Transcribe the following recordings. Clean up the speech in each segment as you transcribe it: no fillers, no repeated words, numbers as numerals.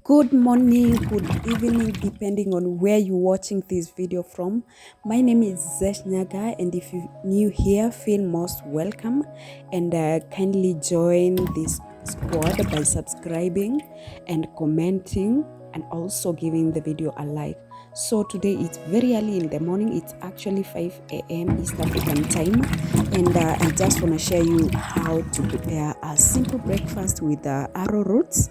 Good morning, good evening, depending on where you're watching this video from. My name is Zeshnyaga, and if you're new here, feel most welcome and kindly join this squad by subscribing and commenting and also giving the video a like. So today it's very early in the morning. It's actually 5 a.m. East African time, and I just want to share you how to prepare a simple breakfast with arrowroots.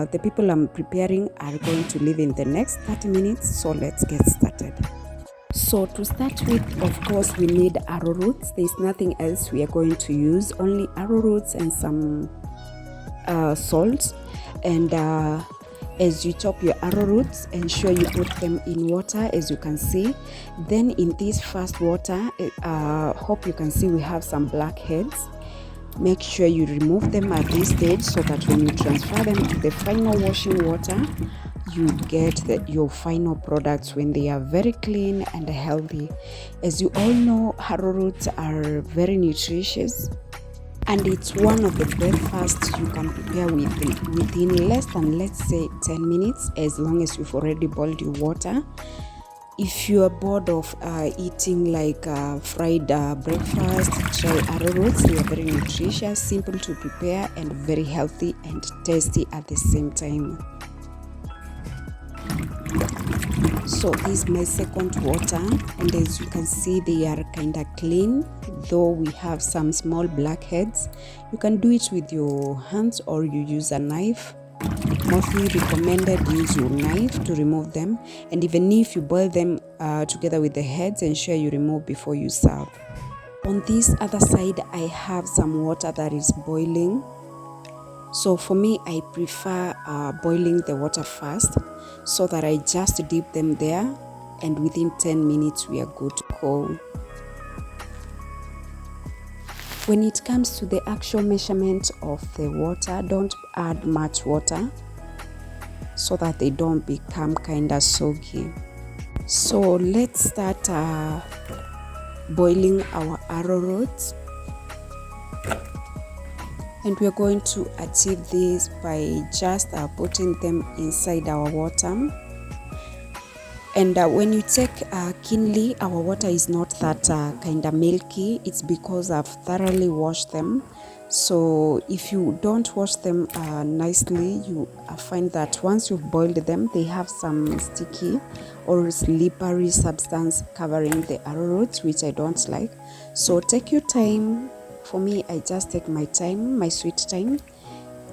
The people I'm preparing are going to leave in the next 30 minutes, so let's get started. So to start with, of course, we need arrowroots. There's nothing else we are going to use, only arrowroots and some salt. And as you chop your arrowroots, ensure you put them in water, as you can see. Then in this first water, hope you can see we have some black heads. Make sure you remove them at this stage so that when you transfer them to the final washing water, you get your final products when they are very clean and healthy. As you all know, arrowroots are very nutritious, and it's one of the breakfasts you can prepare within less than, let's say, 10 minutes, as long as you've already boiled your water. If you are bored of eating like fried breakfast, try arrowroots. They are very nutritious, simple to prepare, and very healthy and tasty at the same time. So this is my second water, and as you can see, they are kind of clean, though we have some small blackheads. You can do it with your hands or you use a knife. Mostly recommended use your knife to remove them, and even if you boil them together with the heads, ensure you remove before you serve. On this other side, I have some water that is boiling. So for me, I prefer boiling the water first, so that I just dip them there, and within 10 minutes we are good to go. When it comes to the actual measurement of the water, don't add much water so that they don't become kind of soggy. So let's start boiling our arrowroots, and we're going to achieve this by just putting them inside our water. And when you check keenly, our water is not that kind of milky. It's because I've thoroughly washed them. So if you don't wash them nicely, you find that once you've boiled them, they have some sticky or slippery substance covering the arrowroots, which I don't like. So take your time. For me, I just take my time, my sweet time.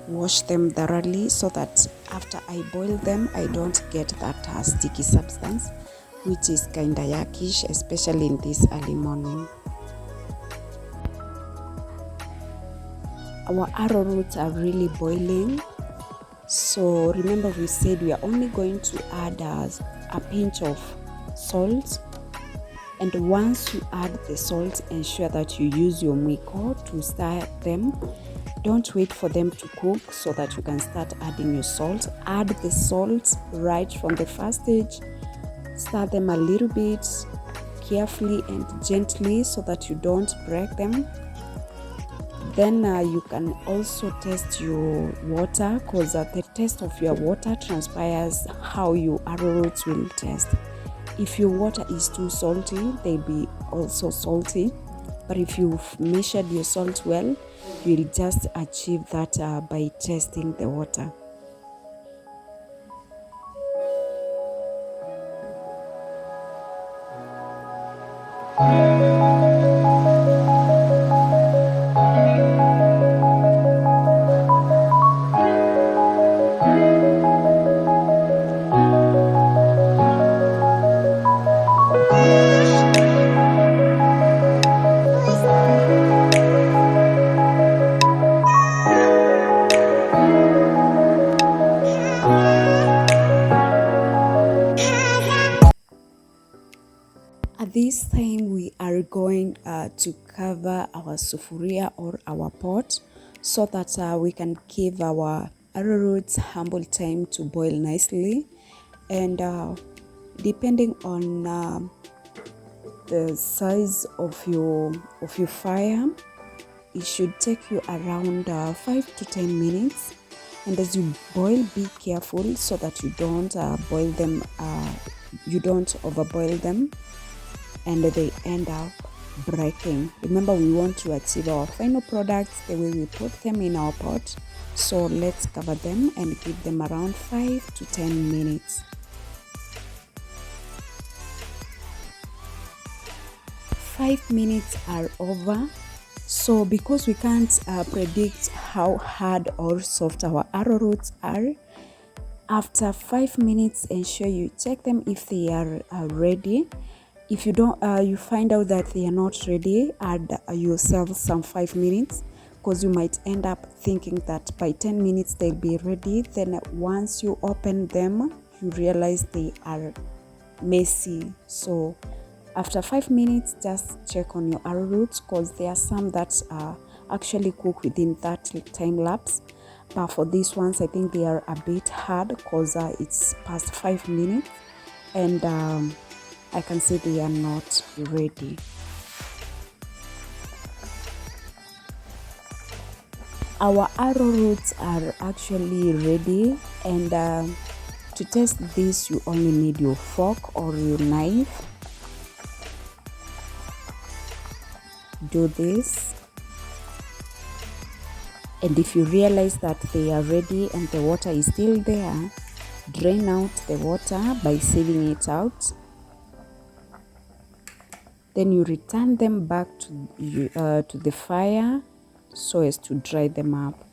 Wash them thoroughly so that after I boil them, I don't get that sticky substance, which is kind of yuckish, especially in this early morning. Our arrowroots are really boiling. So remember, we said we are only going to add a pinch of salt. And once you add the salt, ensure that you use your mwiko to stir them. Don't wait for them to cook so that you can start adding your salt. Add the salt right from the first stage. Stir them a little bit carefully and gently so that you don't break them. Then you can also test your water, because the taste of your water transpires how your arrowroots will taste. If your water is too salty, they'll be also salty. But if you've measured your salt well, you'll just achieve that by testing the water. At this time, we are going to cover our sufuria or our pot so that we can give our arrowroots ample time to boil nicely. And depending on the size of your fire, it should take you around 5 to 10 minutes. And as you boil, be careful so that you don't boil them, you don't overboil them and they end up breaking. Remember, we want to achieve our final products the way we put them in our pot. So let's cover them and give them around 5 to 10 minutes. 5 minutes are over. So because we can't predict how hard or soft our arrowroots are, after 5 minutes, ensure you check them if they are ready. If you don't, you find out that they are not ready, add yourself some 5 minutes, because you might end up thinking that by 10 minutes they'll be ready. Then once you open them, you realize they are messy. So after 5 minutes, just check on your arrowroots, because there are some that actually cook within that time lapse. But for these ones, I think they are a bit hard because it's past 5 minutes and I can say they are not ready. Our arrowroots are actually ready, and to test this, you only need your fork or your knife. Do this, and if you realize that they are ready and the water is still there, drain out the water by sieving it out. Then you return them back to the fire so as to dry them up.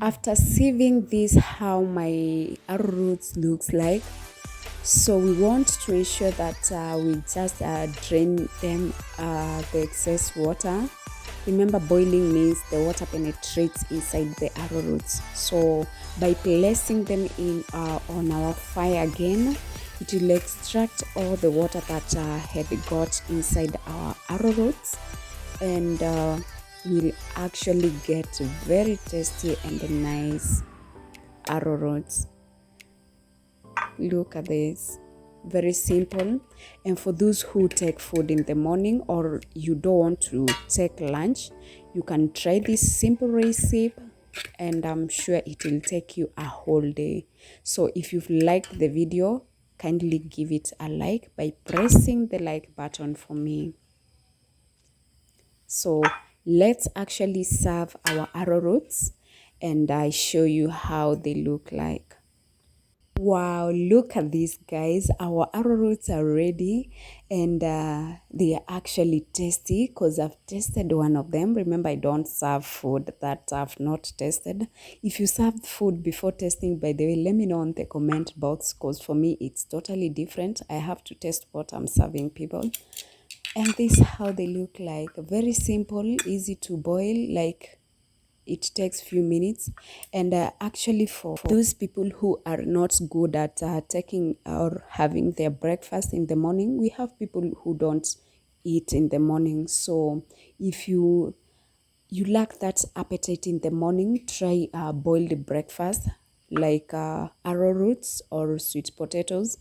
After sieving, this how my arrowroots looks like. So we want to ensure that we just drain them the excess water. Remember, boiling means the water penetrates inside the arrowroots. So by placing them in on our fire again, it will extract all the water that had got inside our arrowroots, and we'll actually get very tasty and nice arrowroots. Look at this, very simple. And for those who take food in the morning or you don't want to take lunch, you can try this simple recipe, and I'm sure it will take you a whole day. So if you've liked the video, kindly give it a like by pressing the like button for me. So let's actually serve our arrowroots and I show you how they look like. Wow, look at this, guys. Our arrowroots are ready, and they are actually tasty because I've tasted one of them. Remember, I don't serve food that I've not tasted. If you served food before tasting, by the way, let me know in the comment box, because for me it's totally different. I have to taste what I'm serving people. And this is how they look like. Very simple, easy to boil, like it takes few minutes. And actually for those people who are not good at taking or having their breakfast in the morning, we have people who don't eat in the morning. So if you lack that appetite in the morning, try boiled breakfast like arrowroots or sweet potatoes,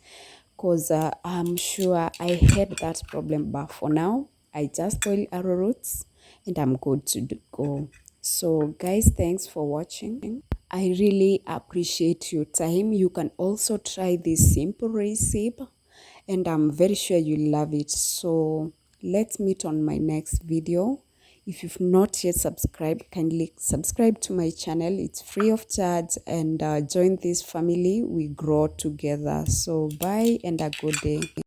because I'm sure I had that problem, but for now I just boil arrowroots and I'm good to go. So guys, thanks for watching. I really appreciate your time. You can also try this simple recipe and I'm very sure you love it. So let's meet on my next video. If you've not yet subscribed, kindly subscribe to my channel. It's free of charge, and join this family. We grow together. So bye and a good day.